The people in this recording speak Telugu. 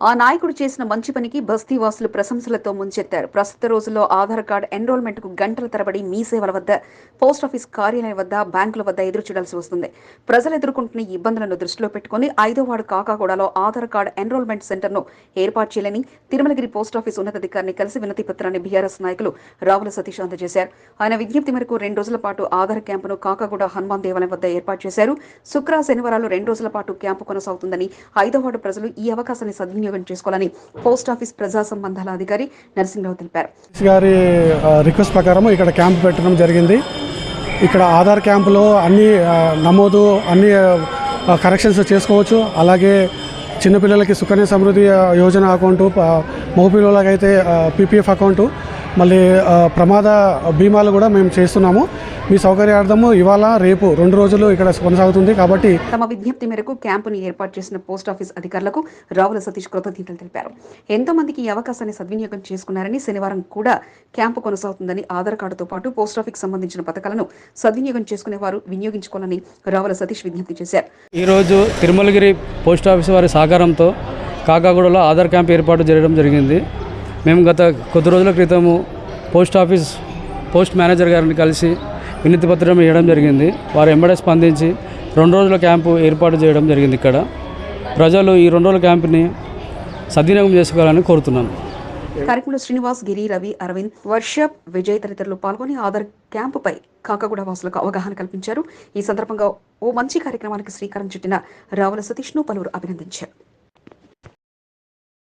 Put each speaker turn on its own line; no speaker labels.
ఆ నాయకుడు చేసిన మంచి పనికి బస్తీ వాసులు ప్రశంసలతో ముంచెత్తారు. ప్రస్తుత రోజుల్లో ఆధార్ కార్డు ఎన్రోల్మెంట్ కు గంటల తరబడి మీ సేవల వద్ద, పోస్టాఫీస్ కార్యాలయం వద్ద, బ్యాంకుల వద్ద ఎదురు చూడాల్సి వస్తుంది. ప్రజలు ఎదుర్కొంటున్న ఈ ఇబ్బందులను దృష్టిలో పెట్టుకుని 5వ వార్డు కాకాగూడలో ఆధార్ కార్డు ఎన్రోల్మెంట్ సెంటర్ ను ఏర్పాటు చేయాలని తిరుమలగిరి పోస్టాఫీస్ ఉన్నతాధికారిని కలిసి వినతి పత్రాన్ని బీఆర్ఎస్ నాయకులు రావుల సతీష్ అందజేశారు. ఆయన విజ్ఞప్తి మేరకు 2 రోజుల పాటు ఆధార్ క్యాంపును కాకాగూడ హనుమాన్ దేవాలయం వద్ద ఏర్పాటు చేశారు. శుక్ర శనివారాలు 2 రోజుల పాటు క్యాంపు కొనసాగుతుందని 5వ వార్డు ప్రజలు ఈ అవకాశాన్ని సద్వినియోగం చేసుకోవాలని పోస్టాఫీస్ ప్రజా సంబంధాల అధికారి నరసింహరావు తెలిపారు.
గారి రిక్వెస్ట్ ప్రకారం ఇక్కడ క్యాంప్ పెట్టడం జరిగింది. ఇక్కడ ఆధార్ క్యాంపులో అన్ని నమోదు అన్ని కరెక్షన్స్ చేసుకోవచ్చు. అలాగే చిన్నపిల్లలకి Sukanya Samriddhi Yojana account, మగపిల్లలకైతే PPF account, మళ్ళీ ప్రమాద బీమాలు కూడా మేము చేస్తున్నాము. మీ సౌకర్యార్థము ఇవాళ రేపు 2 రోజులు ఇక్కడ కొనసాగుతుంది. కాబట్టి
తమ విజ్ఞప్తి మేరకు క్యాంపుని ఏర్పాటు చేసిన పోస్టాఫీస్ అధికారులకు రావుల సతీష్ కృతజ్ఞతలు తెలిపారు. ఎంతో మందికి ఈ అవకాశాన్ని సద్వినియోగం చేసుకున్నారని, శనివారం కూడా క్యాంపు కొనసాగుతుందని, ఆధార్ కార్డుతో పాటు పోస్టాఫీస్ సంబంధించిన పథకాలను సద్వినియోగం చేసుకునే వారు వినియోగించుకోవాలని రావుల సతీష్ విజ్ఞప్తి చేశారు.
ఈరోజు తిరుమలగిరి పోస్టాఫీస్ వారి సహకారంతో కాకాగూడలో ఆధార్ క్యాంప్ ఏర్పాటు చేయడం జరిగింది. మేము గత కొద్ది రోజుల క్రితము పోస్ట్ మేనేజర్ గారిని కలిసి వినతి పత్రం ఇవ్వడం జరిగింది. వారు ఎంబడే స్పందించి 2 రోజుల క్యాంపు ఏర్పాటు చేయడం జరిగింది. ఇక్కడ ప్రజలు ఈ 2 రోజుల క్యాంపుని సద్వినియోగం చేసుకోవాలని కోరుతున్నాను.
కార్యక్రమంలో శ్రీనివాస్, గిరి, రవి, అరవింద్, వర్షప్, విజయ్ తదితరులు పాల్గొని ఆధార్ క్యాంపుపై కాకాగూడ వాసులకు అవగాహన కల్పించారు. ఈ సందర్భంగా ఓ మంచి కార్యక్రమానికి శ్రీకారం చుట్టిన రావుల సతీష్ను పలువురు అభినందించారు.